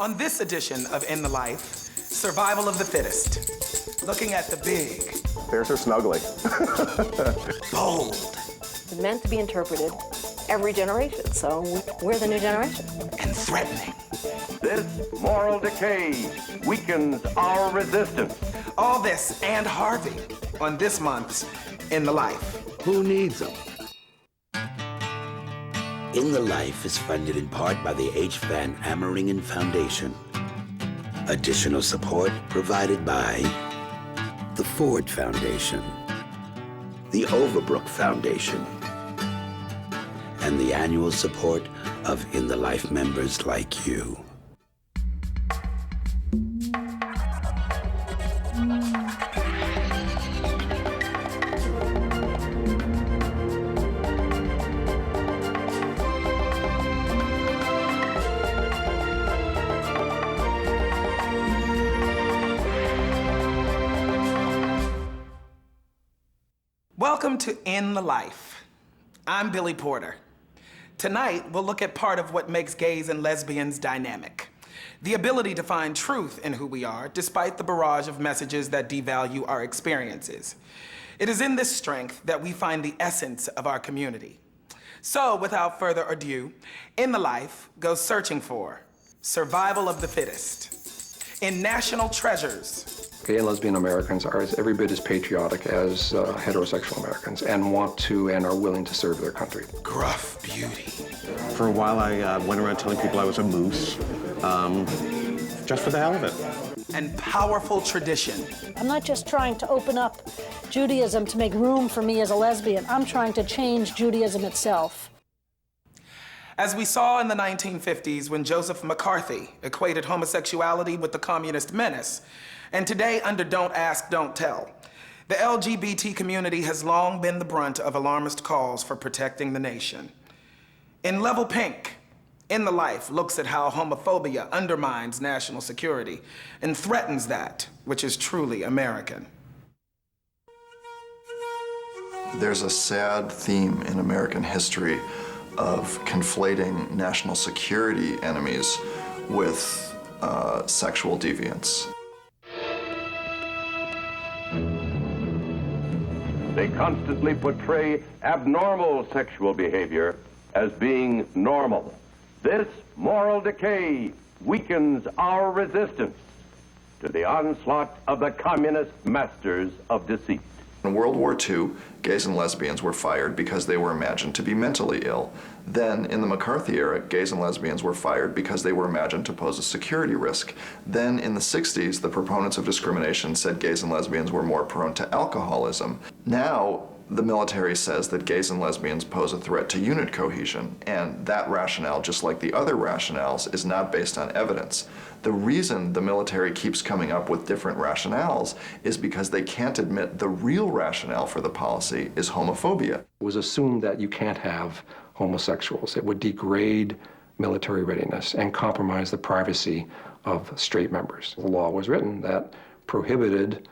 On this edition of In the Life, survival of the fittest. Looking at the big. Bears are snuggly. Bold. Meant to be interpreted every generation, so we're the new generation. And threatening. This moral decay weakens our resistance. All this and Harvey on this month's In the Life. Who needs them? In the Life is funded in part by the H. Van Ameringen Foundation. Additional support provided by the Ford Foundation, the Overbrook Foundation, and the annual support of In the Life members like you. Welcome to In the Life. I'm Billy Porter. Tonight, we'll look at part of what makes gays and lesbians dynamic. The ability to find truth in who we are, despite the barrage of messages that devalue our experiences. It is in this strength that we find the essence of our community. So, without further ado, In the Life goes searching for survival of the fittest. In National Treasures. Gay and lesbian Americans are every bit as patriotic as heterosexual Americans and want to and are willing to serve their country. Gruff beauty. For a while, I went around telling people I was a moose, just for the hell of it. And powerful tradition. I'm not just trying to open up Judaism to make room for me as a lesbian. I'm trying to change Judaism itself. As we saw in the 1950s when Joseph McCarthy equated homosexuality with the communist menace, and today under Don't Ask, Don't Tell, the LGBT community has long been the brunt of alarmist calls for protecting the nation. In Level Pink, In the Life looks at how homophobia undermines national security and threatens that which is truly American. There's a sad theme in American history of conflating national security enemies with sexual deviance. They constantly portray abnormal sexual behavior as being normal. This moral decay weakens our resistance to the onslaught of the communist masters of deceit. In World War II, gays and lesbians were fired because they were imagined to be mentally ill. Then, in the McCarthy era, gays and lesbians were fired because they were imagined to pose a security risk. Then, in the 60s, the proponents of discrimination said gays and lesbians were more prone to alcoholism. Now, the military says that gays and lesbians pose a threat to unit cohesion, and that rationale, just like the other rationales, is not based on evidence. The reason the military keeps coming up with different rationales is because they can't admit the real rationale for the policy is homophobia. It was assumed that you can't have homosexuals. It would degrade military readiness and compromise the privacy of straight members. The law was written that prohibited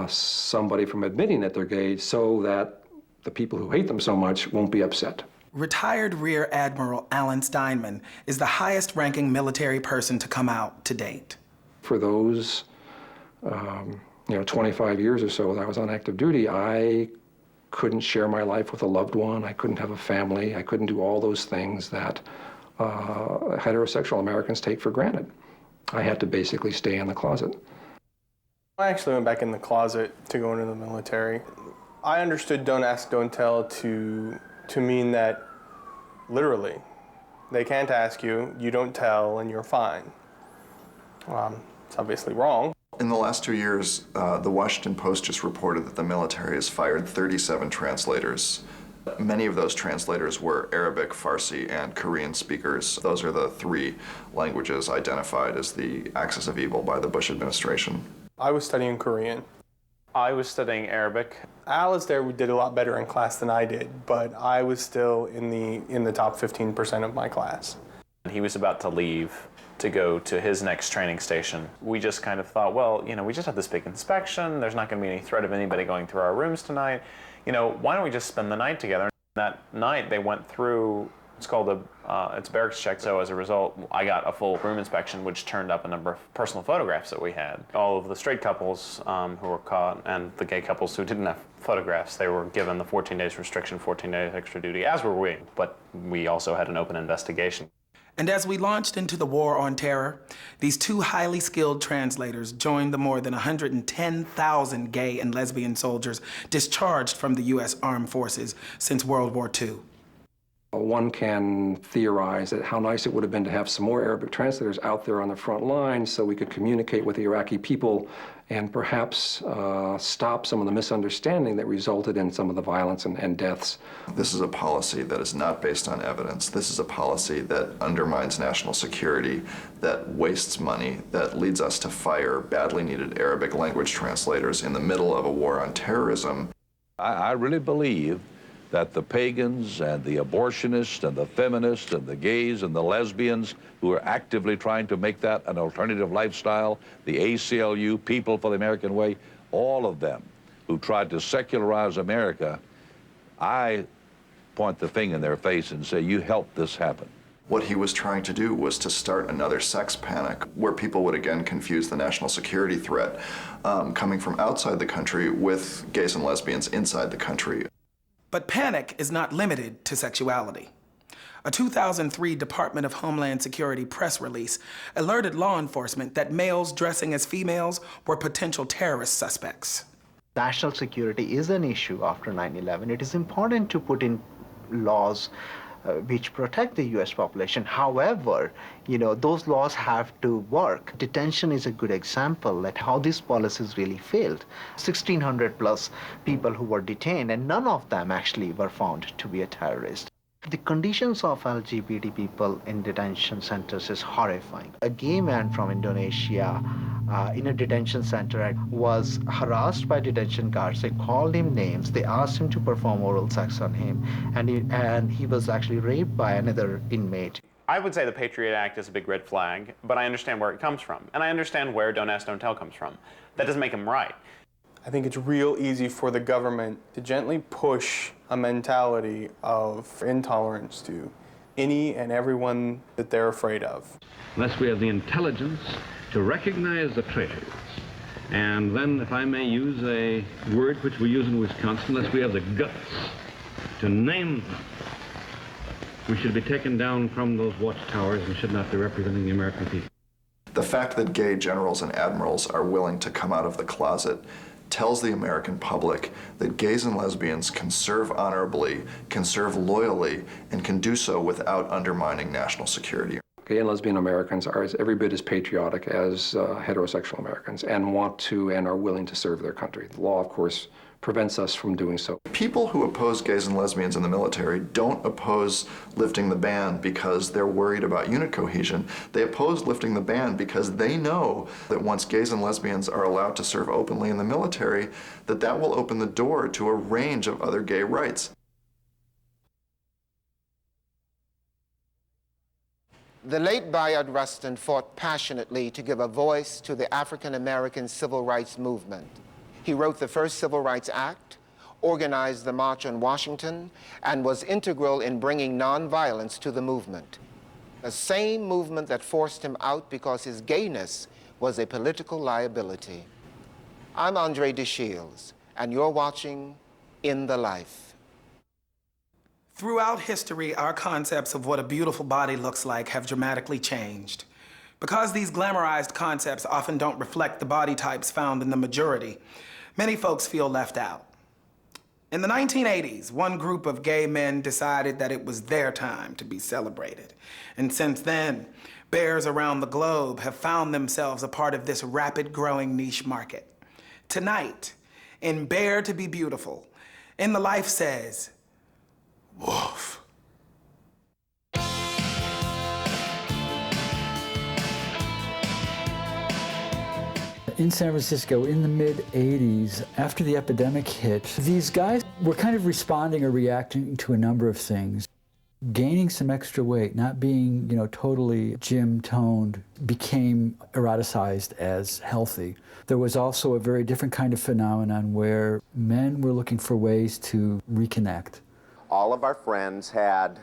somebody from admitting that they're gay so that the people who hate them so much won't be upset. Retired Rear Admiral Alan Steinman is the highest-ranking military person to come out to date. For those 25 years or so that I was on active duty, I couldn't share my life with a loved one. I couldn't have a family. I couldn't do all those things that heterosexual Americans take for granted. I had to basically stay in the closet. I actually went back in the closet to go into the military. I understood Don't Ask, Don't Tell to mean that, literally, they can't ask you, you don't tell, and you're fine. It's obviously wrong. In the last 2 years, the Washington Post just reported that the military has fired 37 translators. Many of those translators were Arabic, Farsi, and Korean speakers. Those are the three languages identified as the axis of evil by the Bush administration. I was studying Korean. I was studying Arabic. Alistair did a lot better in class than I did, but I was still in the top 15% of my class. He was about to leave to go to his next training station. We just kind of thought, well, we just had this big inspection. There's not going to be any threat of anybody going through our rooms tonight. Why don't we just spend the night together? That night they went through It's called it's a barracks check, so as a result, I got a full room inspection, which turned up a number of personal photographs that we had. All of the straight couples who were caught and the gay couples who didn't have photographs, they were given the 14 days restriction, 14 days extra duty, as were we, but we also had an open investigation. And as we launched into the war on terror, these two highly skilled translators joined the more than 110,000 gay and lesbian soldiers discharged from the U.S. Armed Forces since World War II. One can theorize that how nice it would have been to have some more Arabic translators out there on the front lines so we could communicate with the Iraqi people and perhaps stop some of the misunderstanding that resulted in some of the violence and deaths. This is a policy that is not based on evidence. This is a policy that undermines national security, that wastes money, that leads us to fire badly needed Arabic language translators in the middle of a war on terrorism. I really believe that the pagans and the abortionists and the feminists and the gays and the lesbians who are actively trying to make that an alternative lifestyle, the ACLU, People for the American Way, all of them who tried to secularize America, I point the finger in their face and say, you helped this happen. What he was trying to do was to start another sex panic where people would again confuse the national security threat coming from outside the country with gays and lesbians inside the country. But panic is not limited to sexuality. A 2003 Department of Homeland Security press release alerted law enforcement that males dressing as females were potential terrorist suspects. National security is an issue after 9/11. It is important to put in laws which protect the U.S. population. However, those laws have to work. Detention is a good example at how these policies really failed. 1,600 plus people who were detained, and none of them actually were found to be a terrorist. The conditions of LGBT people in detention centers is horrifying. A gay man from Indonesia in a detention center was harassed by detention guards. They called him names. They asked him to perform oral sex on him, and he was actually raped by another inmate. I would say the Patriot Act is a big red flag, but I understand where it comes from, and I understand where Don't Ask, Don't Tell comes from. That doesn't make him right. I think it's real easy for the government to gently push a mentality of intolerance to any and everyone that they're afraid of. Unless we have the intelligence to recognize the traitors, and then, if I may use a word which we use in Wisconsin, unless we have the guts to name them, we should be taken down from those watchtowers and should not be representing the American people. The fact that gay generals and admirals are willing to come out of the closet tells the American public that gays and lesbians can serve honorably, can serve loyally, and can do so without undermining national security. Gay and lesbian Americans are every bit as patriotic as heterosexual Americans and want to and are willing to serve their country. The law, of course, prevents us from doing so. People who oppose gays and lesbians in the military don't oppose lifting the ban because they're worried about unit cohesion. They oppose lifting the ban because they know that once gays and lesbians are allowed to serve openly in the military, that will open the door to a range of other gay rights. The late Bayard Rustin fought passionately to give a voice to the African American civil rights movement. He wrote the first Civil Rights Act, organized the March on Washington, and was integral in bringing nonviolence to the movement. The same movement that forced him out because his gayness was a political liability. I'm Andre DeShields, and you're watching In the Life. Throughout history, our concepts of what a beautiful body looks like have dramatically changed. Because these glamorized concepts often don't reflect the body types found in the majority, many folks feel left out. In the 1980s, one group of gay men decided that it was their time to be celebrated. And since then, bears around the globe have found themselves a part of this rapid growing niche market. Tonight, in Bear to Be Beautiful, In the Life says, woof. In San Francisco in the mid-'80s, after the epidemic hit, these guys were kind of responding or reacting to a number of things. Gaining some extra weight, not being, totally gym-toned, became eroticized as healthy. There was also a very different kind of phenomenon where men were looking for ways to reconnect. All of our friends had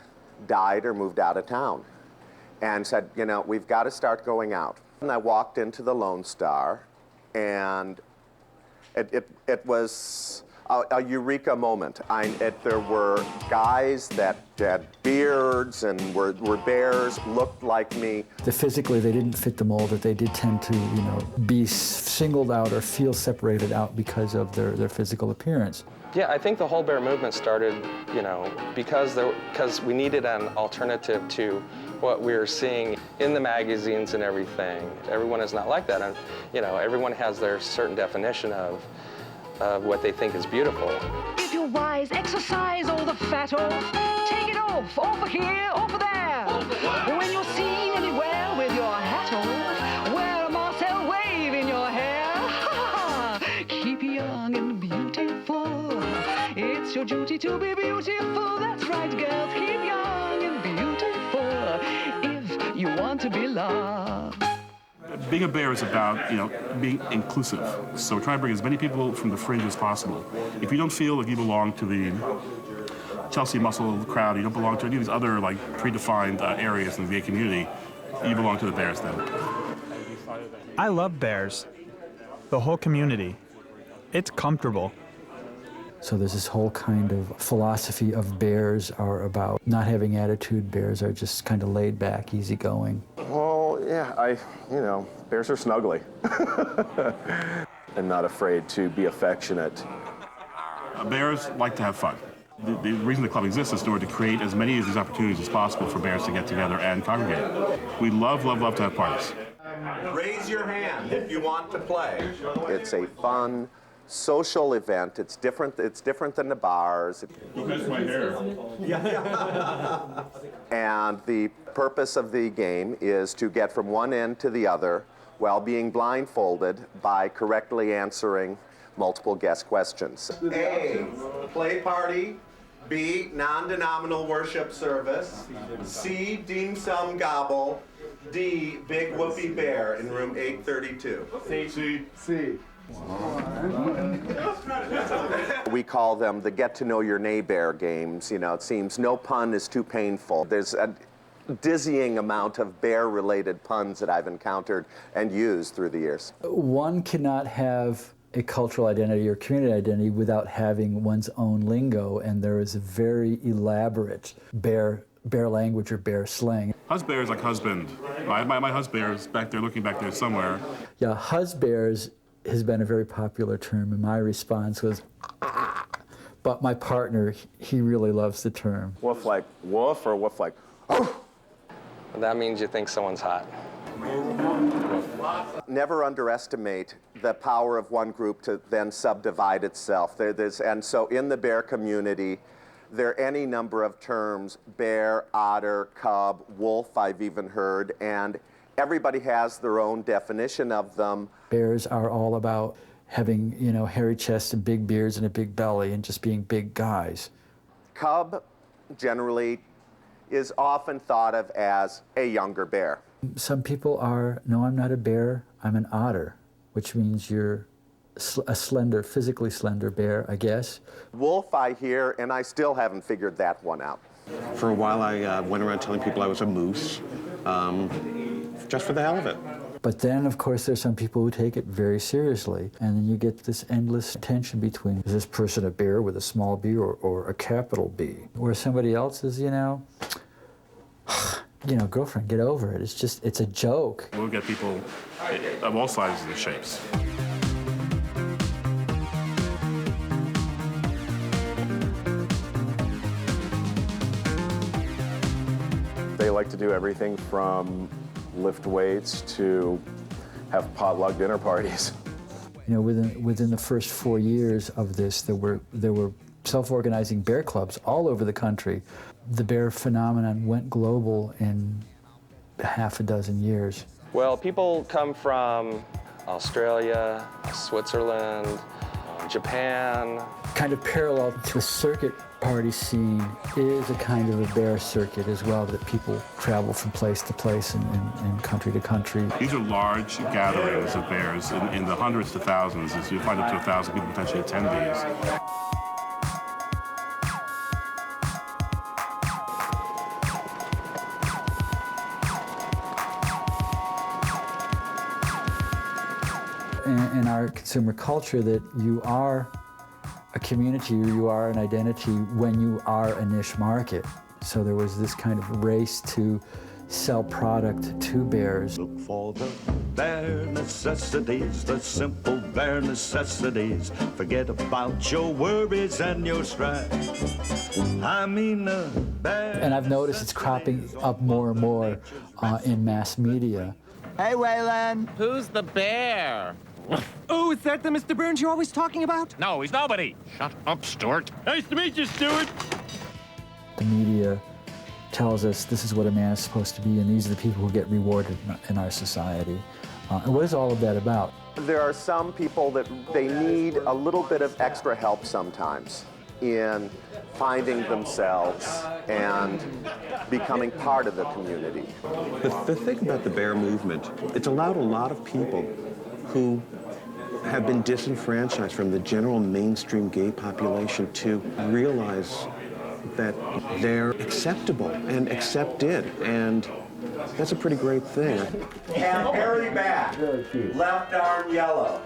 died or moved out of town, and said, you know, we've got to start going out. And I walked into the Lone Star, and it was a eureka moment. There were guys that had beards and were bears, looked like me. Physically, they didn't fit the mold, that they did tend to, you know, be singled out or feel separated out because of their physical appearance. Yeah, I think the whole bear movement started, you know, because we needed an alternative to what we were seeing in the magazines and everything. Everyone is not like that, and you know, everyone has their certain definition of what they think is beautiful. If you're wise, exercise all the fat off. Take it off, over here, over there. When you're seen anywhere with your hat off, wear a Marcel wave in your hair. Keep young and beautiful. It's your duty to be beautiful. That's right, girls. Keep young and beautiful if you want to be loved. Being a bear is about, you know, being inclusive. So we're trying to bring as many people from the fringe as possible. If you don't feel like you belong to the Chelsea Muscle crowd, you don't belong to any of these other like predefined areas in the gay community, you belong to the bears then. I love bears. The whole community. It's comfortable. So there's this whole kind of philosophy of bears are about not having attitude. Bears are just kind of laid back, easygoing. Well, yeah, you know, bears are snuggly. And not afraid to be affectionate. Bears like to have fun. The reason the club exists is in order to create as many of these opportunities as possible for bears to get together and congregate. We love, love, love to have parties. Raise your hand if you want to play. It's a fun, social event. It's different than the bars. That's my hair. And the purpose of the game is to get from one end to the other while being blindfolded by correctly answering multiple guess questions. A, play party. B, non-denominational worship service. C, dim sum gobble. D, big whoopee bear in room 832. C. We call them the get to know your neighbor games. You know, it seems no pun is too painful. There's a dizzying amount of bear-related puns that I've encountered and used through the years. One cannot have a cultural identity or community identity without having one's own lingo, and there is a very elaborate bear language or bear slang. Husbear is like husband. My husbear is back there, looking back there somewhere. Yeah, husbears has been a very popular term, and my response was, but my partner, he really loves the term. Woof like woof or woof like, oh? That means you think someone's hot. Never underestimate the power of one group to then subdivide itself. And so in the bear community, there are any number of terms: bear, otter, cub, wolf, I've even heard, and everybody has their own definition of them. Bears are all about having, you know, hairy chests and big beards and a big belly and just being big guys. Cub generally is often thought of as a younger bear. Some people are, no, I'm not a bear, I'm an otter, which means you're a slender, physically slender bear, I guess. Wolf, I hear, and I still haven't figured that one out. For a while, I went around telling people I was a moose, just for the hell of it. But then, of course, there's some people who take it very seriously, and then you get this endless tension between, is this person a bear with a small b or a capital B? Where somebody else is, you know, girlfriend, get over it. It's just, it's a joke. We'll get people of all sizes and shapes. They like to do everything from lift weights to have potluck dinner parties. You know, within the first 4 years of this, there were self-organizing bear clubs all over the country. The bear phenomenon went global in half a dozen years. Well, people come from Australia, Switzerland, Japan. Kind of parallel to the circuit party scene is a kind of a bear circuit as well, that people travel from place to place and country to country. These are large gatherings of bears in the hundreds to thousands. You find up to 1,000 people potentially attend these. in our consumer culture that you are a community or you are an identity when you are a niche market. So there was this kind of race to sell product to bears. Look for the bare necessities, the simple bare necessities. Forget about your worries and your strife. I mean bare. And I've noticed it's cropping up more and more in mass media. Hey, Waylon. Who's the bear? Oh, is that the Mr. Burns you're always talking about? No, he's nobody. Shut up, Stuart. Nice to meet you, Stuart. The media tells us this is what a man is supposed to be, and these are the people who get rewarded in our society. And what is all of that about? There are some people that they need a little bit of extra help sometimes in finding themselves and becoming part of the community. The thing about the bear movement, it's allowed a lot of people who have been disenfranchised from the general mainstream gay population to realize that they're acceptable and accepted, and that's a pretty great thing. And hairy back, left arm yellow.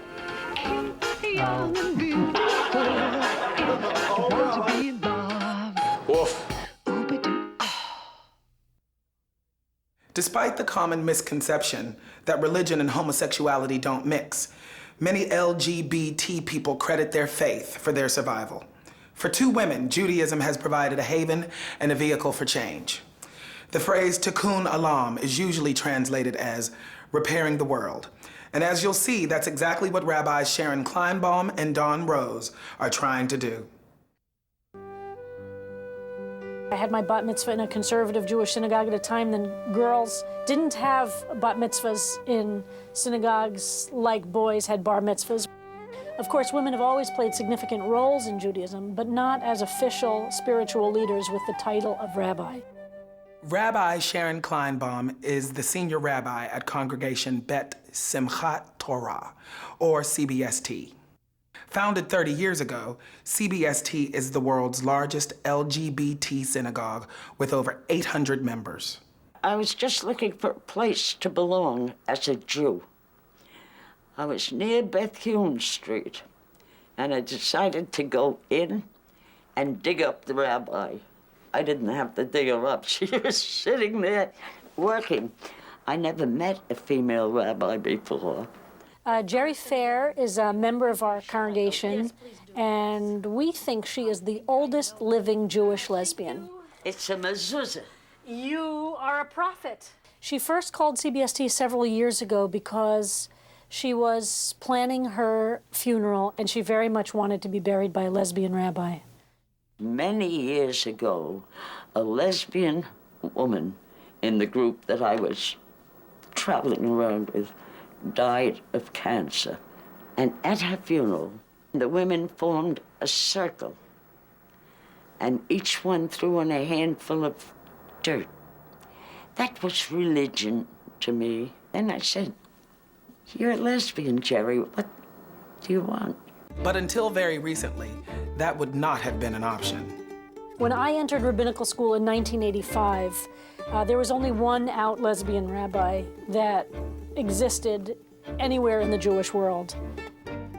Despite the common misconception that religion and homosexuality don't mix, many LGBT people credit their faith for their survival. For two women, Judaism has provided a haven and a vehicle for change. The phrase tikkun olam is usually translated as repairing the world. And as you'll see, that's exactly what Rabbis Sharon Kleinbaum and Dawn Rose are trying to do. I had my bat mitzvah in a conservative Jewish synagogue at a time when girls didn't have bat mitzvahs in synagogues like boys had bar mitzvahs. Of course, women have always played significant roles in Judaism, but not as official spiritual leaders with the title of rabbi. Rabbi Sharon Kleinbaum is the senior rabbi at Congregation Bet Simchat Torah, or CBST. Founded 30 years ago, CBST is the world's largest LGBT synagogue with over 800 members. I was just looking for a place to belong as a Jew. I was near Bethune Street, and I decided to go in and dig up the rabbi. I didn't have to dig her up. She was sitting there working. I never met a female rabbi before. Jerry Fair is a member of our congregation, and we think she is the oldest living Jewish lesbian. It's a mezuzah. You are a prophet. She first called CBST several years ago because she was planning her funeral, and she very much wanted to be buried by a lesbian rabbi. Many years ago, a lesbian woman in the group that I was traveling around with died of cancer. And at her funeral, the women formed a circle, and each one threw in a handful of dirt. That was religion to me. And I said, "You're a lesbian, Jerry. What do you want?" But until very recently, that would not have been an option. When I entered rabbinical school in 1985, there was only one out lesbian rabbi that existed anywhere in the Jewish world.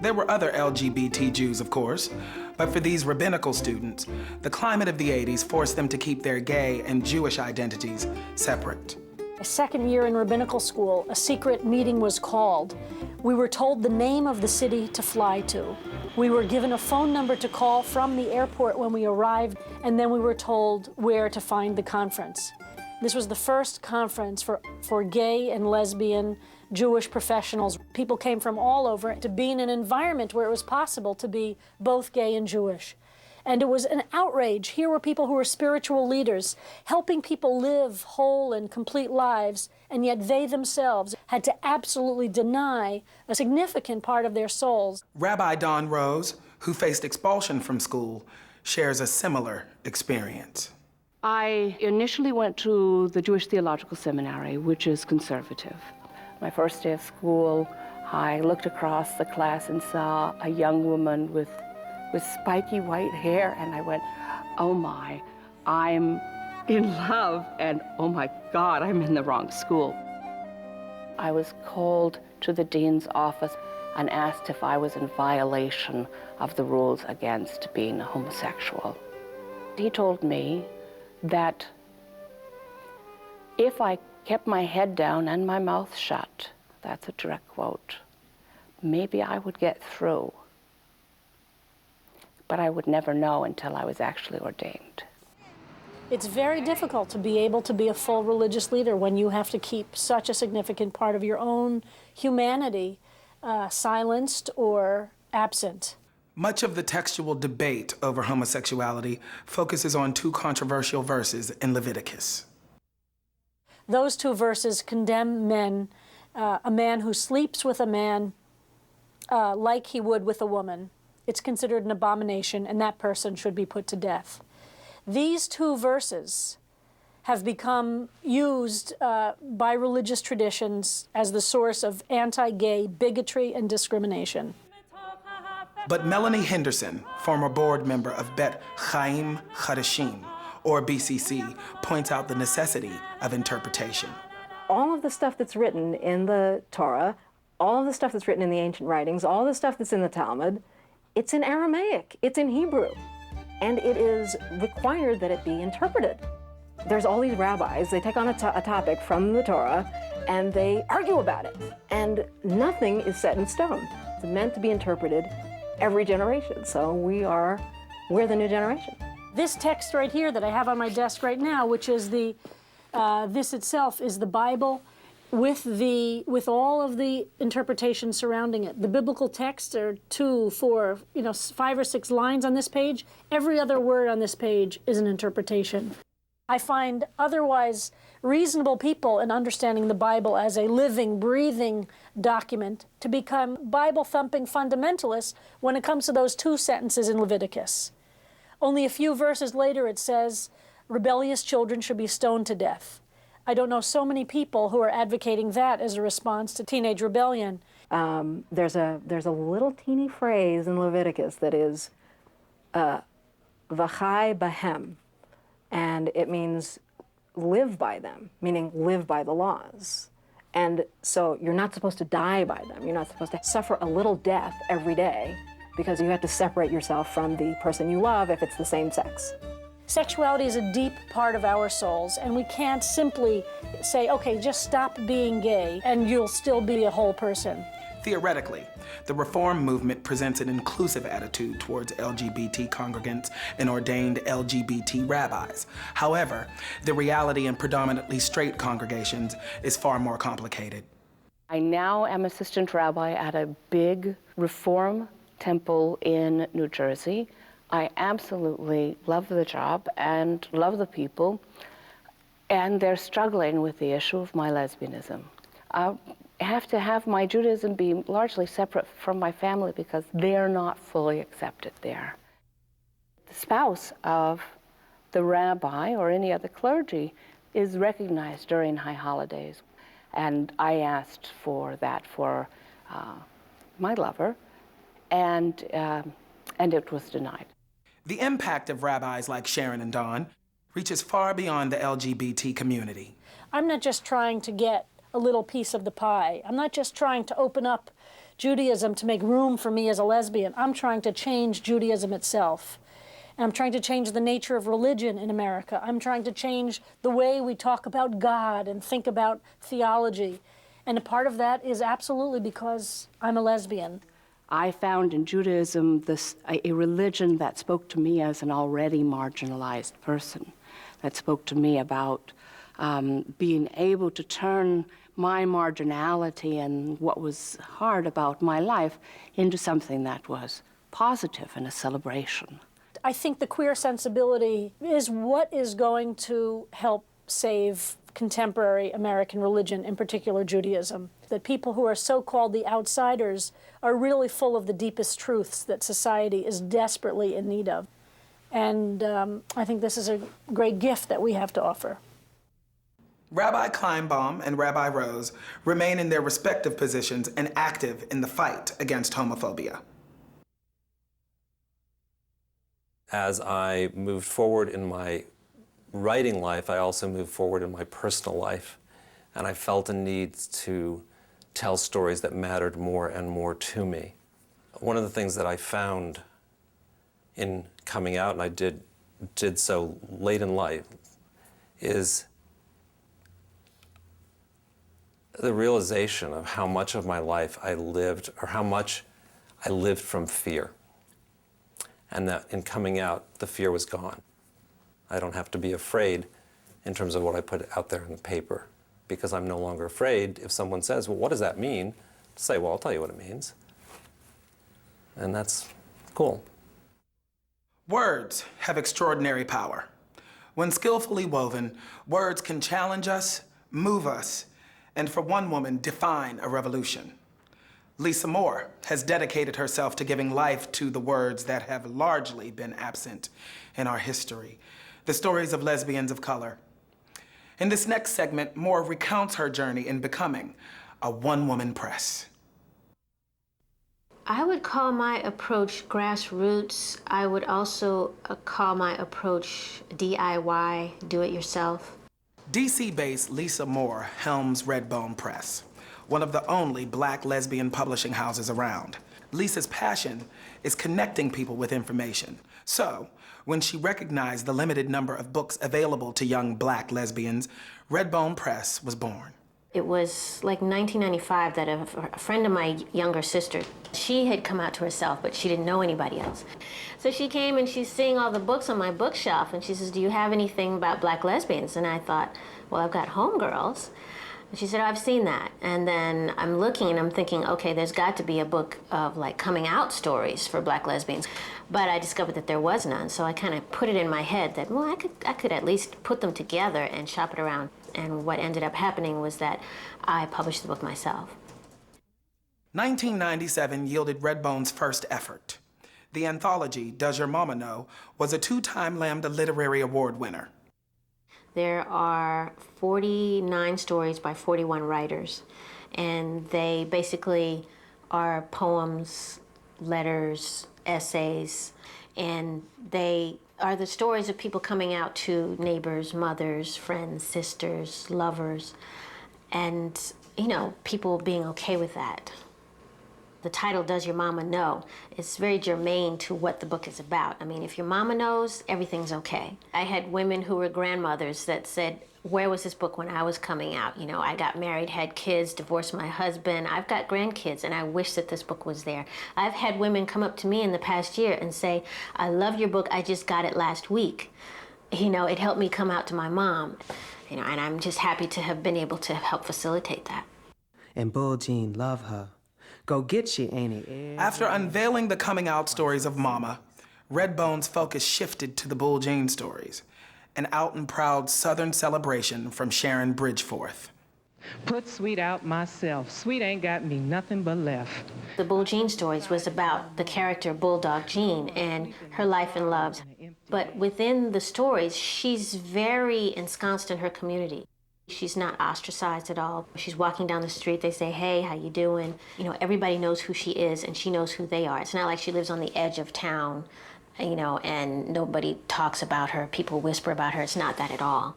There were other LGBT Jews, of course, but for these rabbinical students, the climate of the 80s forced them to keep their gay and Jewish identities separate. My second year in rabbinical school, a secret meeting was called. We were told the name of the city to fly to. We were given a phone number to call from the airport when we arrived, and then we were told where to find the conference. This was the first conference for gay and lesbian Jewish professionals. People came from all over to be in an environment where it was possible to be both gay and Jewish. And it was an outrage. Here were people who were spiritual leaders, helping people live whole and complete lives, and yet they themselves had to absolutely deny a significant part of their souls. Rabbi Dawn Rose, who faced expulsion from school, shares a similar experience. I initially went to the Jewish Theological Seminary, which is conservative. My first day of school, I looked across the class and saw a young woman with spiky white hair, and I went, "Oh my, I'm in love, and oh my God, I'm in the wrong school." I was called to the dean's office. and asked if I was in violation of the rules against being a homosexual. He told me that if I kept my head down and my mouth shut, that's a direct quote, maybe I would get through. But I would never know until I was actually ordained. It's very difficult to be able to be a full religious leader when you have to keep such a significant part of your own humanity silenced or absent. Much of the textual debate over homosexuality focuses on two controversial verses in Leviticus. Those two verses condemn men, a man who sleeps with a man like he would with a woman. It's considered an abomination, and that person should be put to death. These two verses have become used by religious traditions as the source of anti-gay bigotry and discrimination. But Melanie Henderson, former board member of Bet Chaim Chadashim, or BCC, points out the necessity of interpretation. All of the stuff that's written in the Torah, all of the stuff that's written in the ancient writings, all the stuff that's in the Talmud, it's in Aramaic, it's in Hebrew, and it is required that it be interpreted. There's all these rabbis, they take on a topic from the Torah, and they argue about it, and nothing is set in stone. It's meant to be interpreted every generation, so we're the new generation. This text right here that I have on my desk right now, which is this itself is the Bible with all of the interpretation surrounding it. The biblical texts are 2, 4, 5 or 6 lines on this page. Every other word on this page is an interpretation. I find otherwise reasonable people in understanding the Bible as a living, breathing document to become Bible-thumping fundamentalists when it comes to those 2 sentences in Leviticus. Only a few verses later it says, rebellious children should be stoned to death. I don't know so many people who are advocating that as a response to teenage rebellion. There's a little teeny phrase in Leviticus that is v'chai bahem, and it means live by them, meaning live by the laws. And so you're not supposed to die by them. You're not supposed to suffer a little death every day because you have to separate yourself from the person you love if it's the same sex. Sexuality is a deep part of our souls, and we can't simply say, okay, just stop being gay and you'll still be a whole person. Theoretically, the Reform movement presents an inclusive attitude towards LGBT congregants and ordained LGBT rabbis. However, the reality in predominantly straight congregations is far more complicated. I now am assistant rabbi at a big Reform temple in New Jersey. I absolutely love the job and love the people, and they're struggling with the issue of my lesbianism. I have to have my Judaism be largely separate from my family because they're not fully accepted there. The spouse of the rabbi or any other clergy is recognized during high holidays, and I asked for that for my lover, and it was denied. The impact of rabbis like Sharon and Dawn reaches far beyond the LGBT community. I'm not just trying to get a little piece of the pie. I'm not just trying to open up Judaism to make room for me as a lesbian. I'm trying to change Judaism itself. And I'm trying to change the nature of religion in America. I'm trying to change the way we talk about God and think about theology. And a part of that is absolutely because I'm a lesbian. I found in Judaism a religion that spoke to me as an already marginalized person, that spoke to me about being able to turn my marginality and what was hard about my life into something that was positive and a celebration. I think the queer sensibility is what is going to help save contemporary American religion, in particular Judaism. That people who are so-called the outsiders are really full of the deepest truths that society is desperately in need of. And I think this is a great gift that we have to offer. Rabbi Kleinbaum and Rabbi Rose remain in their respective positions and active in the fight against homophobia. As I moved forward in my writing life, I also moved forward in my personal life, and I felt a need to tell stories that mattered more and more to me. One of the things that I found in coming out, and I did so late in life, is the realization of how much of my life I lived, or how much I lived from fear. And that in coming out, the fear was gone. I don't have to be afraid in terms of what I put out there in the paper, because I'm no longer afraid if someone says, well, what does that mean? To say, well, I'll tell you what it means. And that's cool. Words have extraordinary power. When skillfully woven, words can challenge us, move us, and for one woman, define a revolution. Lisa Moore has dedicated herself to giving life to the words that have largely been absent in our history, the stories of lesbians of color. In this next segment, Moore recounts her journey in becoming a one-woman press. I would call my approach grassroots. I would also call my approach DIY, do-it-yourself. DC-based Lisa Moore helms Redbone Press, one of the only Black lesbian publishing houses around. Lisa's passion is connecting people with information. So, when she recognized the limited number of books available to young Black lesbians, Redbone Press was born. It was like 1995 that a friend of my younger sister, she had come out to herself, but she didn't know anybody else. So she came and she's seeing all the books on my bookshelf, and she says, do you have anything about Black lesbians? And I thought, well, I've got Homegirls. And she said, oh, I've seen that. And then I'm looking and I'm thinking, okay, there's got to be a book of like coming out stories for Black lesbians. But I discovered that there was none, so I kind of put it in my head that, well, I could at least put them together and shop it around. And what ended up happening was that I published the book myself. 1997 yielded Redbone's first effort. The anthology, Does Your Mama Know?, was a 2-time Lambda Literary Award winner. There are 49 stories by 41 writers, and they basically are poems, letters, essays, and they are the stories of people coming out to neighbors, mothers, friends, sisters, lovers, and, you know, people being okay with that. The title, Does Your Mama Know?, is very germane to what the book is about. I mean, if your mama knows, everything's okay. I had women who were grandmothers that said, where was this book when I was coming out? You know, I got married, had kids, divorced my husband. I've got grandkids, and I wish that this book was there. I've had women come up to me in the past year and say, I love your book, I just got it last week. You know, it helped me come out to my mom. You know, and I'm just happy to have been able to help facilitate that. And Bull Jean love her. Go get you, ain't it? After unveiling the coming out stories of Mama, Redbone's focus shifted to the Bull Jean stories, an out and proud Southern celebration from Sharon Bridgeforth. Put Sweet out myself. Sweet ain't got me nothing but left. The Bull Jean stories was about the character Bulldog Jean and her life and loves. But within the stories, she's very ensconced in her community. She's not ostracized at all. She's walking down the street, they say, hey, how you doing? You know, everybody knows who she is and she knows who they are. It's not like she lives on the edge of town, you know, and nobody talks about her, people whisper about her. It's not that at all.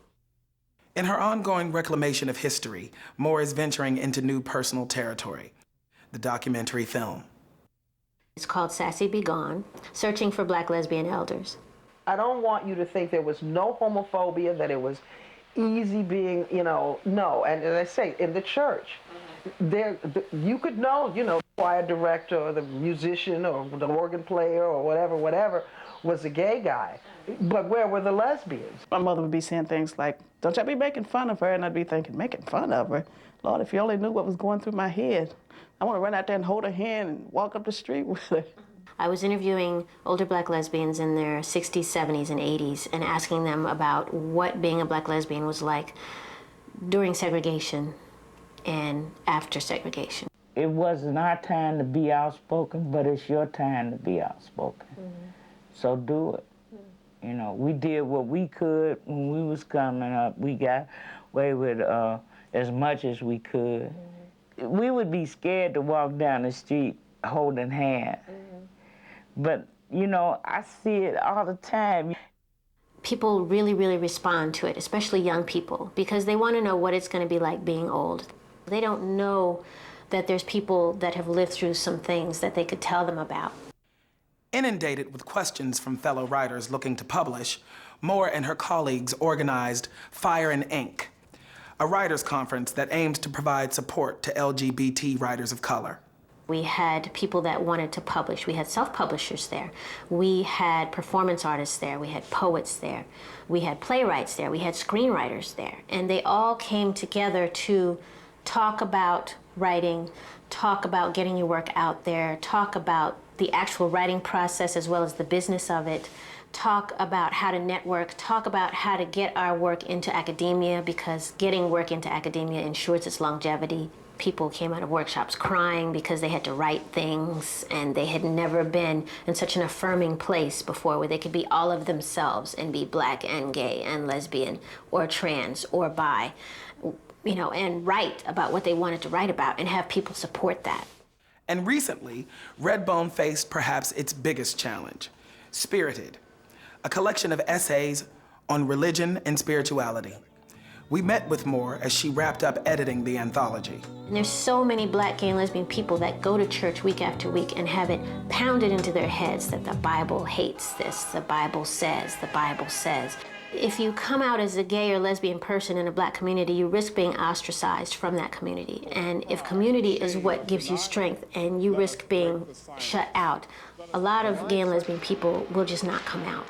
In her ongoing reclamation of history, Moore is venturing into new personal territory, the documentary film. It's called Sassy Be Gone, Searching for Black Lesbian Elders. I don't want you to think there was no homophobia, that it was easy being, you know, no. And as I say, in the church, you could know, you know, the choir director or the musician or the organ player or whatever was a gay guy. But where were the lesbians? My mother would be saying things like, don't y'all be making fun of her? And I'd be thinking, making fun of her? Lord, if you only knew what was going through my head. I want to run out there and hold her hand and walk up the street with her. I was interviewing older Black lesbians in their 60s, 70s, and 80s and asking them about what being a Black lesbian was like during segregation and after segregation. It wasn't our time to be outspoken, but it's your time to be outspoken. So do it. You know, we did what we could when we was coming up. We got away with as much as we could. We would be scared to walk down the street holding hands. But, you know, I see it all the time. People really, really respond to it, especially young people, because they want to know what it's going to be like being old. They don't know that there's people that have lived through some things that they could tell them about. Inundated with questions from fellow writers looking to publish, Moore and her colleagues organized Fire and Ink, a writers' conference that aimed to provide support to LGBT writers of color. We had people that wanted to publish. We had self-publishers there. We had performance artists there. We had poets there. We had playwrights there. We had screenwriters there. And they all came together to talk about writing, talk about getting your work out there, talk about the actual writing process as well as the business of it, talk about how to network, talk about how to get our work into academia, because getting work into academia ensures its longevity. People came out of workshops crying because they had to write things and they had never been in such an affirming place before where they could be all of themselves and be Black and gay and lesbian or trans or bi, you know, and write about what they wanted to write about and have people support that. And recently, Redbone faced perhaps its biggest challenge, Spirited, a collection of essays on religion and spirituality. We met with Moore as she wrapped up editing the anthology. And there's so many Black, gay, and lesbian people that go to church week after week and have it pounded into their heads that the Bible hates this, the Bible says, the Bible says. If you come out as a gay or lesbian person in a Black community, you risk being ostracized from that community. And if community is what gives you strength and you risk being shut out, a lot of gay and lesbian people will just not come out.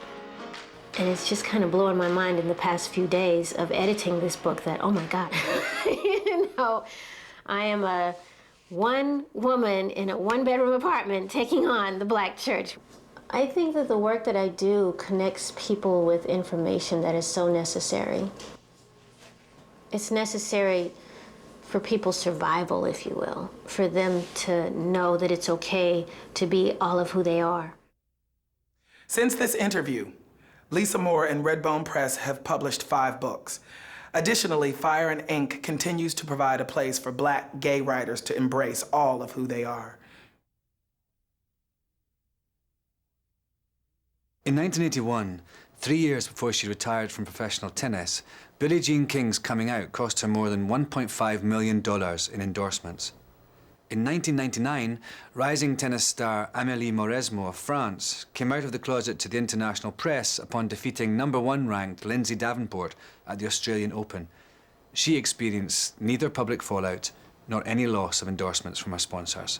And it's just kind of blowing my mind in the past few days of editing this book that, oh my God, you know, I am a one woman in a one-bedroom apartment taking on the Black church. I think that the work that I do connects people with information that is so necessary. It's necessary for people's survival, if you will, for them to know that it's okay to be all of who they are. Since this interview, Lisa Moore and Redbone Press have published 5 books. Additionally, Fire and Ink continues to provide a place for Black gay writers to embrace all of who they are. In 1981, 3 years before she retired from professional tennis, Billie Jean King's coming out cost her more than $1.5 million in endorsements. In 1999, rising tennis star Amélie Mauresmo of France came out of the closet to the international press upon defeating #1 ranked Lindsay Davenport at the Australian Open. She experienced neither public fallout nor any loss of endorsements from her sponsors.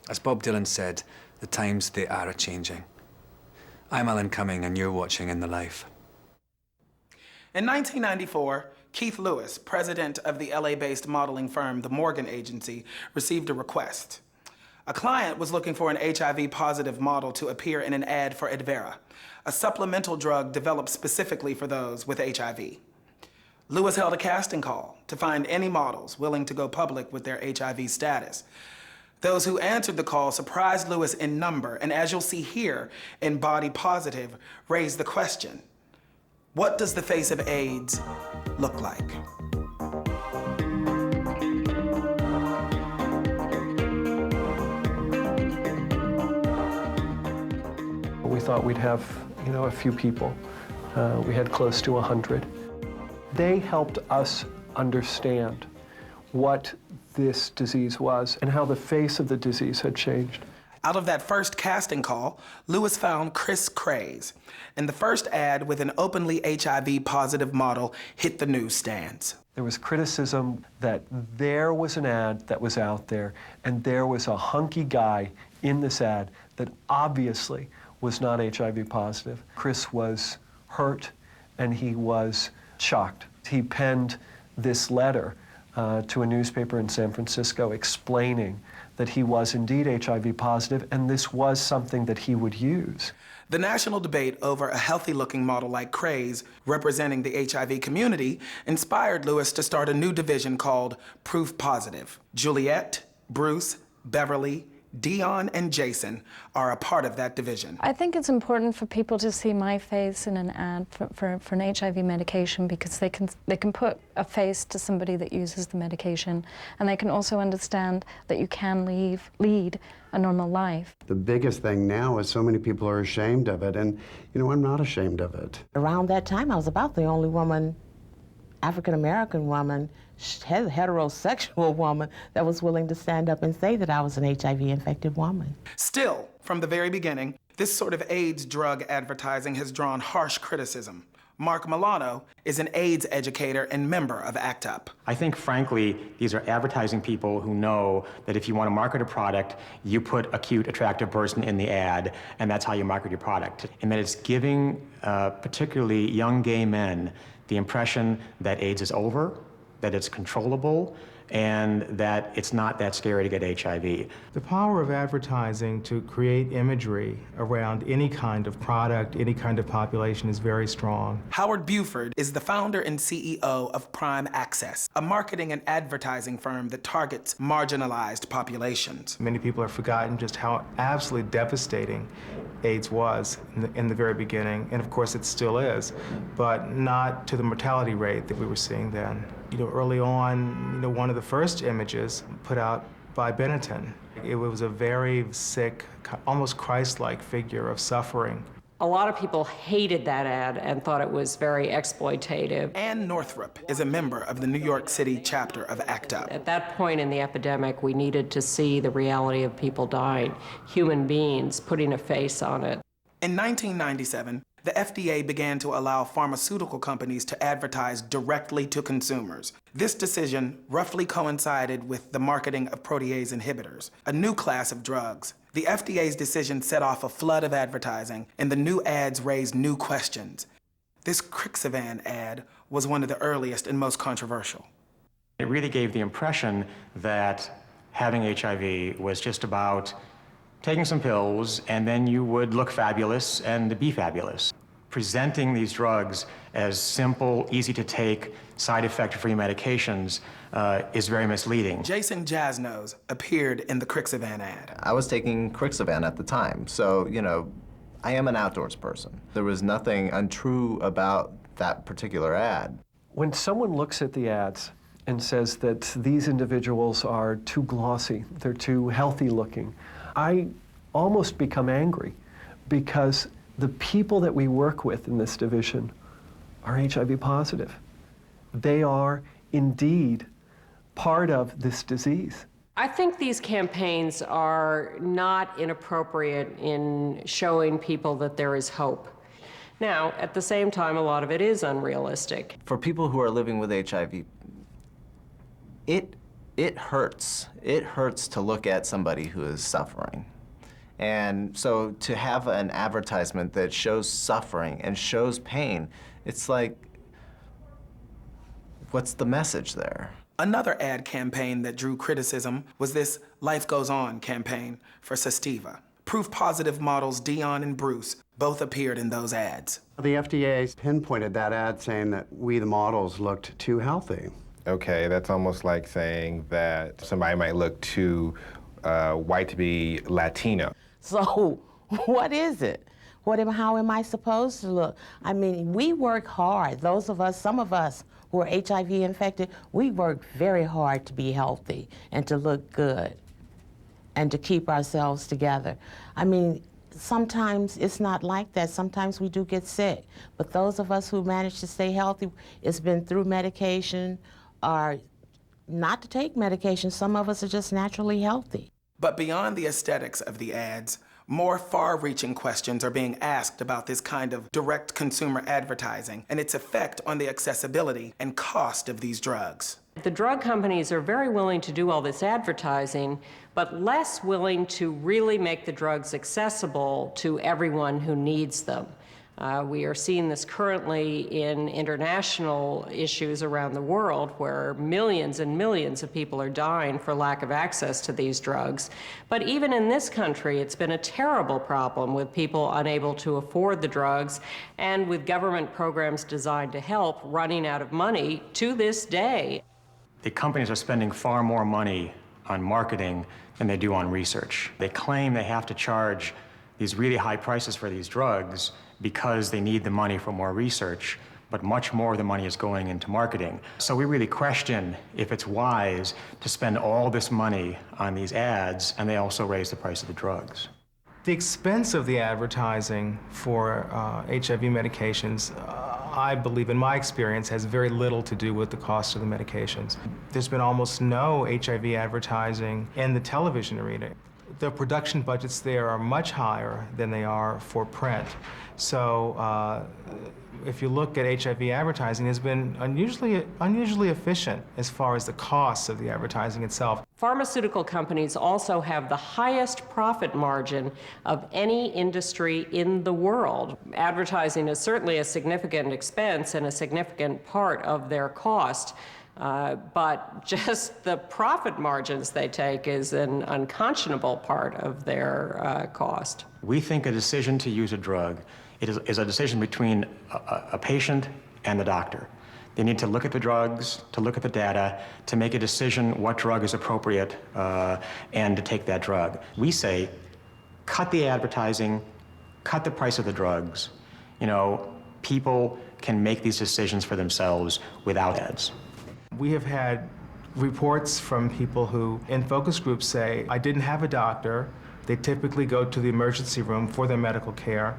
As Bob Dylan said, the times they are a-changing. I'm Alan Cumming and you're watching In the Life. In 1994, Keith Lewis, president of the LA-based modeling firm The Morgan Agency, received a request. A client was looking for an HIV-positive model to appear in an ad for Advera, a supplemental drug developed specifically for those with HIV. Lewis held a casting call to find any models willing to go public with their HIV status. Those who answered the call surprised Lewis in number, and as you'll see here in Body Positive, raised the question, what does the face of AIDS look like? We thought we'd have, a few people. We had close to 100. They helped us understand what this disease was and how the face of the disease had changed. Out of that first casting call, Lewis found Chris Craze, and the first ad with an openly HIV-positive model hit the newsstands. There was criticism that there was an ad that was out there, and there was a hunky guy in this ad that obviously was not HIV positive. Chris was hurt, and he was shocked. He penned this letter to a newspaper in San Francisco explaining that he was indeed HIV positive, and this was something that he would use. The national debate over a healthy-looking model like Craze representing the HIV community inspired Lewis to start a new division called Proof Positive. Juliet, Bruce, Beverly, Dion, and Jason are a part of that division. I think it's important for people to see my face in an ad for an HIV medication, because they can put a face to somebody that uses the medication, and they can also understand that you can lead a normal life. The biggest thing now is so many people are ashamed of it, and I'm not ashamed of it. Around that time, I was about the only woman African-American woman, heterosexual woman, that was willing to stand up and say that I was an HIV-infected woman. Still, from the very beginning, this sort of AIDS drug advertising has drawn harsh criticism. Mark Milano is an AIDS educator and member of ACT UP. I think, frankly, these are advertising people who know that if you want to market a product, you put a cute, attractive person in the ad, and that's how you market your product. And that it's giving particularly young gay men the impression that AIDS is over, that it's controllable, and that it's not that scary to get HIV. The power of advertising to create imagery around any kind of product, any kind of population is very strong. Howard Buford is the founder and CEO of Prime Access, a marketing and advertising firm that targets marginalized populations. Many people have forgotten just how absolutely devastating AIDS was in the very beginning, and of course it still is, but not to the mortality rate that we were seeing then. You know, early on, one of the first images put out by Benetton, it was a very sick, almost Christ-like figure of suffering. A lot of people hated that ad and thought it was very exploitative. Ann Northrup is a member of the New York City chapter of ACT UP. At that point in the epidemic, we needed to see the reality of people dying, human beings putting a face on it. In 1997, the FDA began to allow pharmaceutical companies to advertise directly to consumers. This decision roughly coincided with the marketing of protease inhibitors, a new class of drugs. The FDA's decision set off a flood of advertising, and the new ads raised new questions. This Crixivan ad was one of the earliest and most controversial. It really gave the impression that having HIV was just about taking some pills, and then you would look fabulous and be fabulous. Presenting these drugs as simple, easy to take, side effect-free medications is very misleading. Jason Jasnose appeared in the Crixivan ad. I was taking Crixivan at the time, so, I am an outdoors person. There was nothing untrue about that particular ad. When someone looks at the ads and says that these individuals are too glossy, they're too healthy looking, I almost become angry because the people that we work with in this division are HIV positive. They are indeed part of this disease. I think these campaigns are not inappropriate in showing people that there is hope. Now, at the same time, a lot of it is unrealistic. For people who are living with HIV, it hurts. It hurts to look at somebody who is suffering. And so to have an advertisement that shows suffering and shows pain, it's like, what's the message there? Another ad campaign that drew criticism was this Life Goes On campaign for Sestiva. Proof positive models Dion and Bruce both appeared in those ads. The FDA pinpointed that ad saying that we, the models, looked too healthy. Okay, that's almost like saying that somebody might look too white to be Latino. So what is it? How am I supposed to look? I mean, we work hard. Those of us, some of us who are HIV infected, we work very hard to be healthy and to look good and to keep ourselves together. I mean, sometimes it's not like that. Sometimes we do get sick. But those of us who manage to stay healthy, it's been through medication or not to take medication. Some of us are just naturally healthy. But beyond the aesthetics of the ads, more far-reaching questions are being asked about this kind of direct consumer advertising and its effect on the accessibility and cost of these drugs. The drug companies are very willing to do all this advertising, but less willing to really make the drugs accessible to everyone who needs them. We are seeing this currently in international issues around the world where millions and millions of people are dying for lack of access to these drugs. But even in this country, it's been a terrible problem with people unable to afford the drugs and with government programs designed to help running out of money to this day. The companies are spending far more money on marketing than they do on research. They claim they have to charge these really high prices for these drugs because they need the money for more research, but much more of the money is going into marketing. So we really question if it's wise to spend all this money on these ads, and they also raise the price of the drugs. The expense of the advertising for HIV medications I believe, in my experience, has very little to do with the cost of the medications. There's been almost no HIV advertising in the television arena. The production budgets there are much higher than they are for print. So if you look at HIV advertising, it's been unusually efficient as far as the costs of the advertising itself. Pharmaceutical companies also have the highest profit margin of any industry in the world. Advertising is certainly a significant expense and a significant part of their cost. But just the profit margins they take is an unconscionable part of their cost. We think a decision to use a drug is a decision between a patient and the doctor. They need to look at the drugs, to look at the data, to make a decision what drug is appropriate and to take that drug. We say, cut the advertising, cut the price of the drugs. You know, people can make these decisions for themselves without ads. We have had reports from people who, in focus groups, say, I didn't have a doctor. They typically go to the emergency room for their medical care,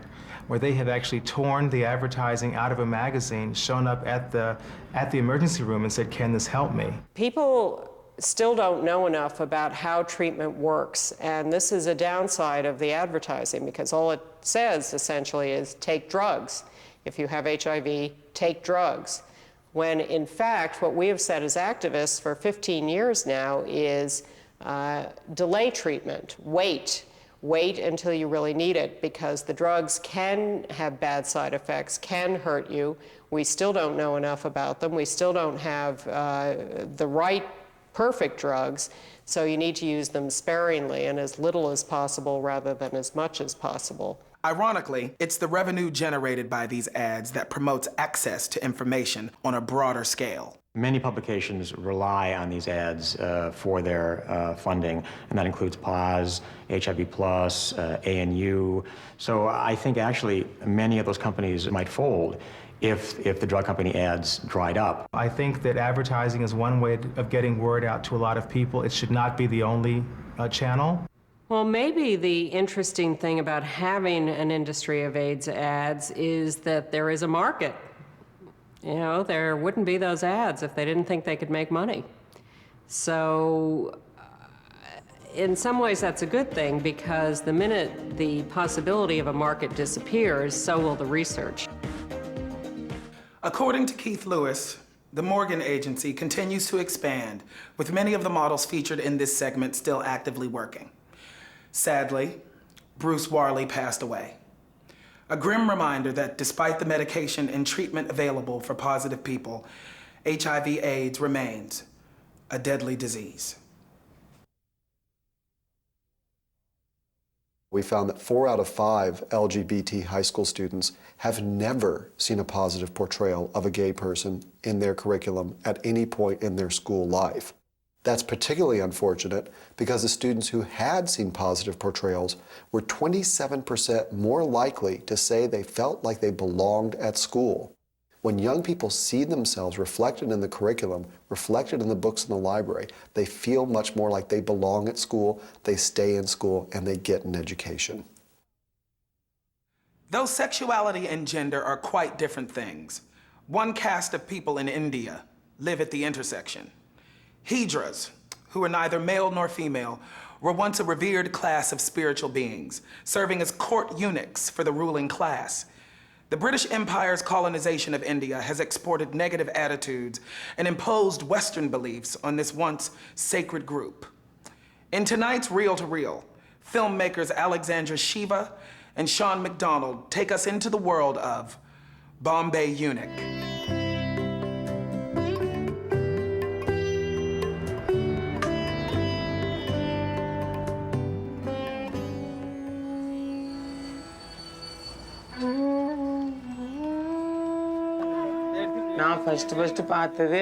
where they have actually torn the advertising out of a magazine, shown up at the emergency room and said, can this help me? People still don't know enough about how treatment works, and this is a downside of the advertising, because all it says essentially is take drugs. If you have HIV, take drugs. When in fact, what we have said as activists for 15 years now is delay treatment, wait until you really need it, because the drugs can have bad side effects, can hurt you. We still don't know enough about them. We still don't have the right perfect drugs, so you need to use them sparingly and as little as possible rather than as much as possible. Ironically, it's the revenue generated by these ads that promotes access to information on a broader scale. Many publications rely on these ads for their funding, and that includes PAWS, HIV+, ANU. So I think actually many of those companies might fold if the drug company ads dried up. I think that advertising is one way of getting word out to a lot of people. It should not be the only channel. Well, maybe the interesting thing about having an industry of AIDS ads is that there is a market. You know, there wouldn't be those ads if they didn't think they could make money. So in some ways that's a good thing, because the minute the possibility of a market disappears, so will the research. According to Keith Lewis, the Morgan Agency continues to expand, with many of the models featured in this segment still actively working. Sadly, Bruce Warley passed away. A grim reminder that despite the medication and treatment available for positive people, HIV/AIDS remains a deadly disease. We found that 4 out of 5 LGBT high school students have never seen a positive portrayal of a gay person in their curriculum at any point in their school life. That's particularly unfortunate because the students who had seen positive portrayals were 27% more likely to say they felt like they belonged at school. When young people see themselves reflected in the curriculum, reflected in the books in the library, they feel much more like they belong at school, they stay in school, and they get an education. Though sexuality and gender are quite different things, one caste of people in India live at the intersection. Hijras, who are neither male nor female, were once a revered class of spiritual beings, serving as court eunuchs for the ruling class. The British Empire's colonization of India has exported negative attitudes and imposed Western beliefs on this once sacred group. In tonight's Reel to Reel, filmmakers Alexandra Shiva and Sean McDonald take us into the world of Bombay Eunuch. நான் first பார்த்தது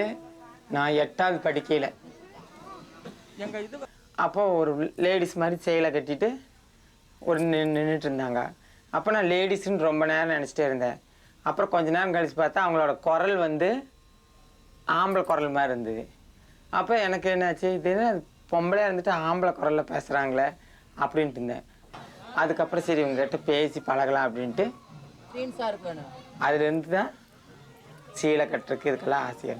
நான் 8வது படிக்கையில். அப்போ ஒரு ladies மாதிரி சேலை கட்டிட்டு ஒரு நின்றுட்டு இருந்தாங்க. அப்போ நான் லேடிஸ்ன்னு ரொம்ப நேரம் நினச்சிட்டே இருந்தேன். அப்புறம் கொஞ்ச நேரம் கழிச்சு பார்த்தா அவங்களோட குரல் வந்து ஆம்பளை குரல் மாதிரி இருந்தது. அப்போ எனக்கு என்னாச்சு, இது பொம்பளையாக இருந்துட்டு ஆம்பளை குரலில் பேசுகிறாங்களே அப்படின்ட்டு இருந்தேன். அதுக்கப்புறம் சரி இவங்ககிட்ட பேசி பழகலாம் அப்படின்ட்டு அதுலேருந்து தான் சீலை கட்டுறதுக்கு இதுக்கெல்லாம் ஆசையாக.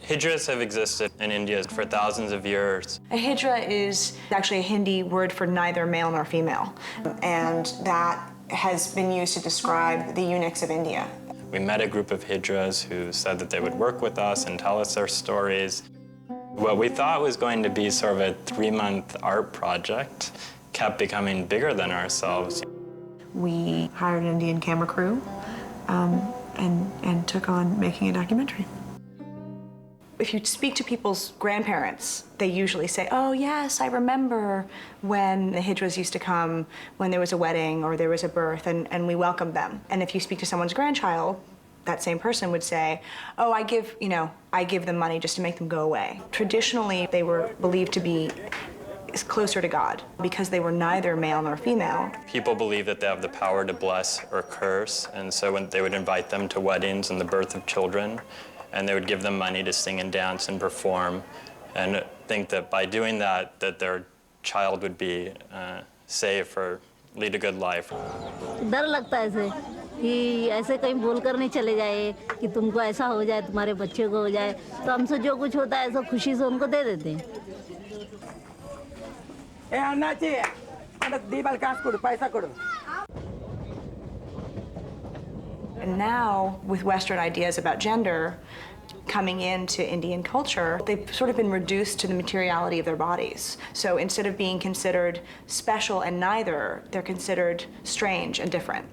Hijras have existed in India for thousands of years. A hijra is actually a Hindi word for neither male nor female, and that has been used to describe the eunuchs of India. We met a group of hijras who said that they would work with us and tell us their stories. What we thought was going to be sort of a 3-month art project kept becoming bigger than ourselves. We hired an Indian camera crew and took on making a documentary. If you speak to people's grandparents, they usually say, oh yes, I remember when the hijras used to come when there was a wedding or there was a birth, and we welcomed them. And if you speak to someone's grandchild, that same person would say, oh, I give them money just to make them go away. Traditionally, they were believed to be closer to God because they were neither male nor female. People believe that they have the power to bless or curse, and so when they would invite them to weddings and the birth of children, and they would give them money to sing and dance and perform, and think that by doing that, that their child would be safe or lead a good life. डर लगता है ऐसे कि ऐसे कहीं बोलकर नहीं चले जाए कि तुमको ऐसा हो जाए, तुम्हारे बच्चे को हो जाए, तो हमसे जो कुछ होता है ऐसा खुशी से उनको दे देते हैं. ए अन्नाची अरे दीवाल काट कोड पैसा code. And now, with Western ideas about gender coming into Indian culture, they've sort of been reduced to the materiality of their bodies. So instead of being considered special and neither, they're considered strange and different.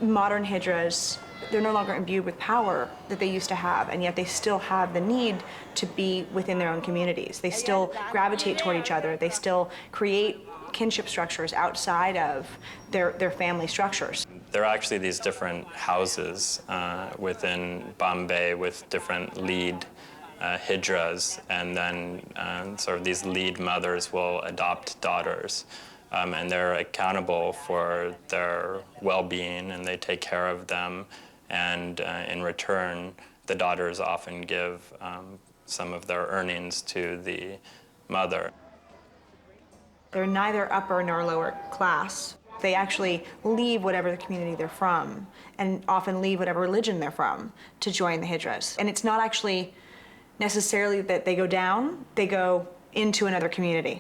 Modern hijras, they're no longer imbued with power that they used to have, and yet they still have the need to be within their own communities. They still gravitate toward each other. They still create kinship structures outside of their family structures. There are actually these different houses within Bombay with different lead hijras, and then sort of these lead mothers will adopt daughters, and they're accountable for their well-being, and they take care of them, and in return, the daughters often give some of their earnings to the mother. They're neither upper nor lower class. They actually leave whatever the community they're from, and often leave whatever religion they're from, to join the hijras. And it's not actually necessarily that they go down, they go into another community.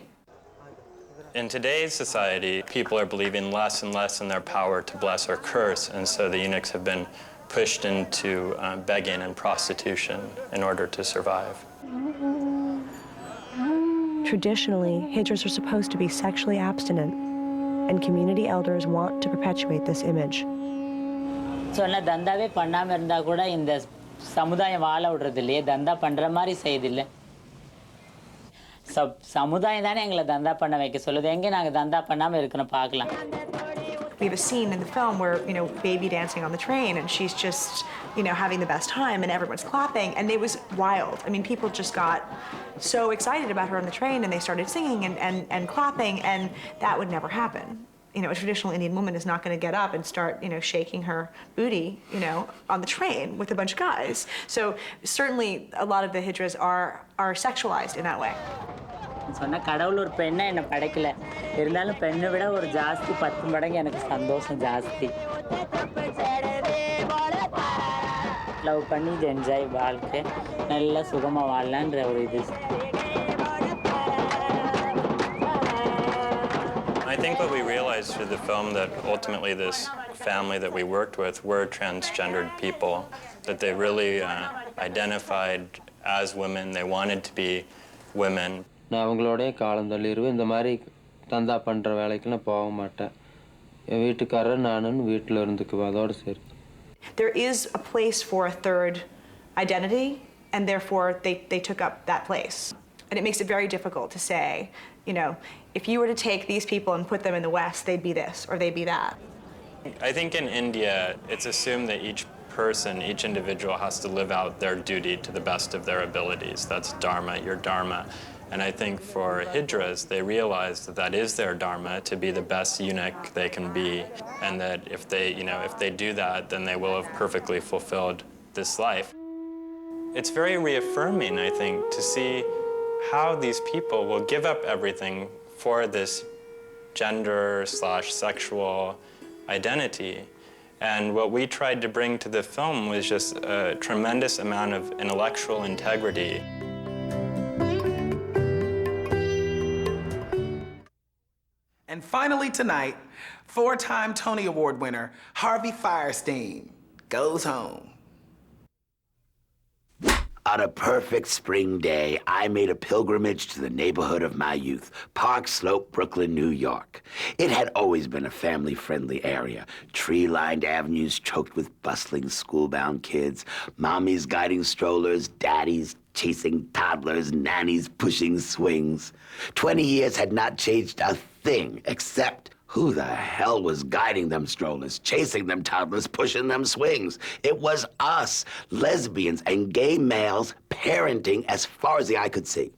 In today's society, people are believing less and less in their power to bless or curse, and so the eunuchs have been pushed into begging and prostitution in order to survive. Traditionally, hijras are supposed to be sexually abstinent, and community elders want to perpetuate this image. சொன்ன தந்தாவே பண்ணாமல் இருந்தால் கூட இந்த சமுதாயம் வாழ விடுறது இல்லையே, தந்தா பண்ணுற மாதிரி செய்யுதில்லை. சமுதாயம் தானே எங்களை தந்தா பண்ண வைக்க சொல்லுது, எங்கே நாங்கள் தந்தா பண்ணாமல் இருக்கணும் பார்க்கலாம். We have a scene in the film where, baby dancing on the train, and she's just, having the best time, and everyone's clapping, and it was wild. I mean, people just got so excited about her on the train, and they started singing and clapping, and that would never happen. A traditional Indian woman is not going to get up and start, shaking her booty, on the train with a bunch of guys. So certainly a lot of the hijras are sexualized in that way. சொன்ன கடவுள் ஒரு பெண்ணை என்னை படைக்கல, இருந்தாலும் பெண்ணை விட ஒரு ஜாஸ்தி 10 மடங்கு எனக்கு சந்தோஷம் ஜாஸ்தி. லவ் பண்ணி என்ஜாய் வாழ்க்கை நல்லா சுகமாக வாழலான்ற ஒரு இது. I think what we realized through the film that ultimately this family that we worked with were transgendered people, that they really identified as women, they wanted to be women. நான் அவங்களோடய காலம் தள்ளிடுவேன், இந்த மாதிரி தந்தா பண்ணுற வேலைக்கு நான் போக மாட்டேன், என் வீட்டுக்காரர் நானுன்னு வீட்டில் இருந்துக்குவேன், அதோடு சரி. There is a place for a third identity, and therefore they took up that place. And it makes it very difficult to say, if you were to take these people and put them in the West, they'd be this or they'd be that. I think in India, it's assumed that each person, each individual has to live out their duty to the best of their abilities. That's dharma, your dharma. And I think for hijras, they realized that that is their dharma, to be the best eunuch they can be, and that if they do that, then they will have perfectly fulfilled this life. It's very reaffirming, I think, to see how these people will give up everything for this gender/sexual identity, And what we tried to bring to the film was just a tremendous amount of intellectual integrity. And finally tonight, 4-time Tony Award winner Harvey Fierstein goes home. On a perfect spring day, I made a pilgrimage to the neighborhood of my youth, Park Slope, Brooklyn, New York. It had always been a family-friendly area. Tree-lined avenues choked with bustling school-bound kids, mommies guiding strollers, daddies chasing toddlers, nannies pushing swings. 20 years had not changed a thing, except who the hell was guiding them strollers, chasing them toddlers, pushing them swings? It was us, lesbians and gay males, parenting as far as the eye could see.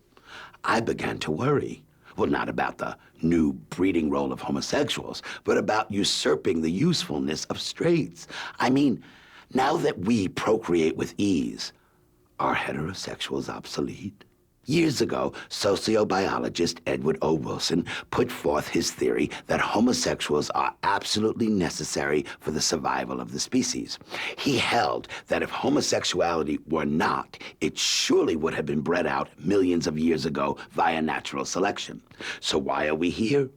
I began to worry. Well, not about the new breeding role of homosexuals, but about usurping the usefulness of straights. I mean, now that we procreate with ease, are heterosexuals obsolete? Years ago, sociobiologist Edward O. Wilson put forth his theory that homosexuals are absolutely necessary for the survival of the species. He held that if homosexuality were not, it surely would have been bred out millions of years ago via natural selection. So why are we here?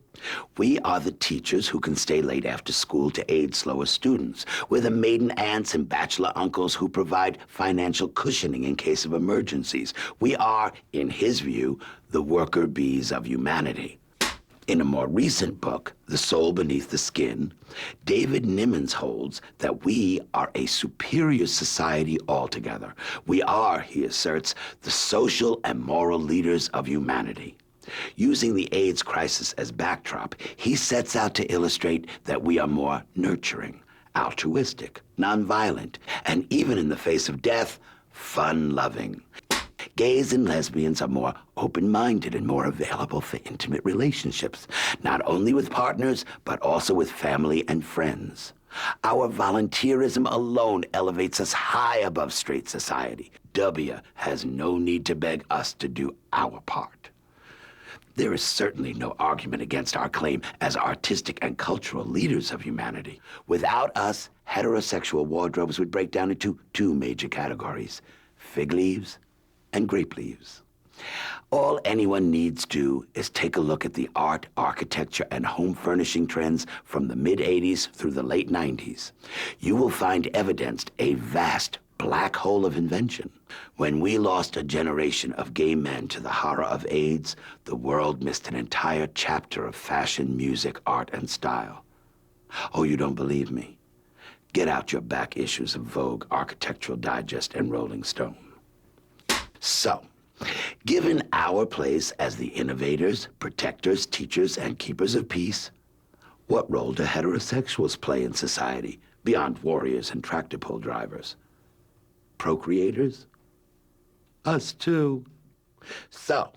We are the teachers who can stay late after school to aid slower students. We're the maiden aunts and bachelor uncles who provide financial cushioning in case of emergencies. We are, in his view, the worker bees of humanity. In a more recent book, The Soul Beneath the Skin, David Nimmons holds that we are a superior society altogether. We are, he asserts, the social and moral leaders of humanity. Using the AIDS crisis as backdrop, he sets out to illustrate that we are more nurturing, altruistic, nonviolent, and even in the face of death, fun-loving. Gays and lesbians are more open-minded and more available for intimate relationships, not only with partners, but also with family and friends. Our volunteerism alone elevates us high above straight society. W has no need to beg us to do our part. There is certainly no argument against our claim as artistic and cultural leaders of humanity. Without us, heterosexual wardrobes would break down into two major categories: fig leaves and grape leaves. All anyone needs to is take a look at the art, architecture, and home furnishing trends from the mid-'80s through the late '90s. You will find evidenced a vast black hole of invention. When we lost a generation of gay men to the horror of AIDS, the world missed an entire chapter of fashion, music, art, and style. Oh, you don't believe me? Get out your back issues of Vogue, Architectural Digest, and Rolling Stone. So, given our place as the innovators, protectors, teachers, and keepers of peace, what role do heterosexuals play in society beyond warriors and tractor pull drivers? Procreators? Us too. So,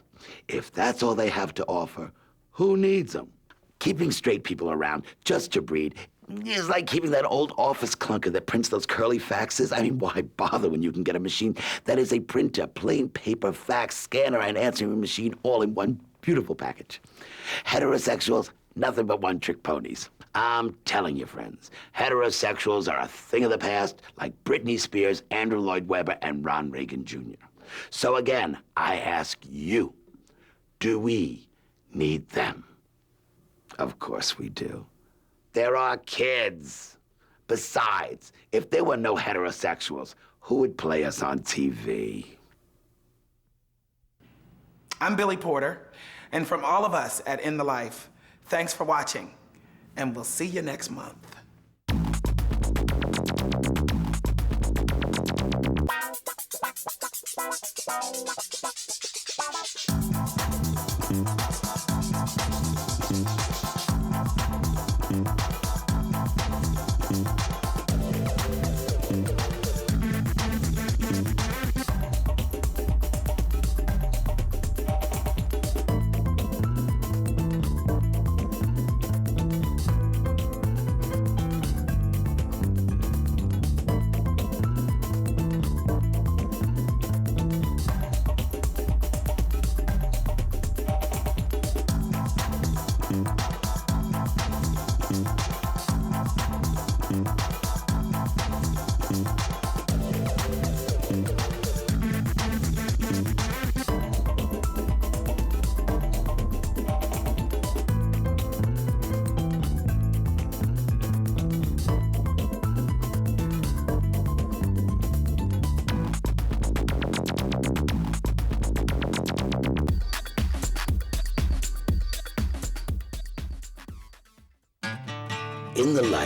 if that's all they have to offer, who needs them? Keeping straight people around just to breed is like keeping that old office clunker that prints those curly faxes. I mean, why bother when you can get a machine that is a printer, plain paper, fax, scanner, and answering machine all in one beautiful package? Heterosexuals, nothing but one-trick ponies. I'm telling you, friends, heterosexuals are a thing of the past, like Britney Spears, Andrew Lloyd Webber, and Ron Reagan Jr. So again, I ask you, do we need them? Of course we do. They're our kids. Besides, if there were no heterosexuals, who would play us on TV? I'm Billy Porter, and from all of us at In the Life, thanks for watching, and we'll see you next month.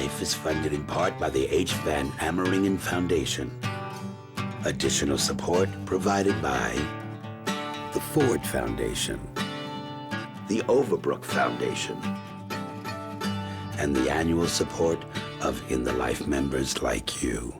Life is funded in part by the H. Van Ameringen Foundation. Additional support provided by the Ford Foundation, the Overbrook Foundation, and the annual support of In the Life members like you.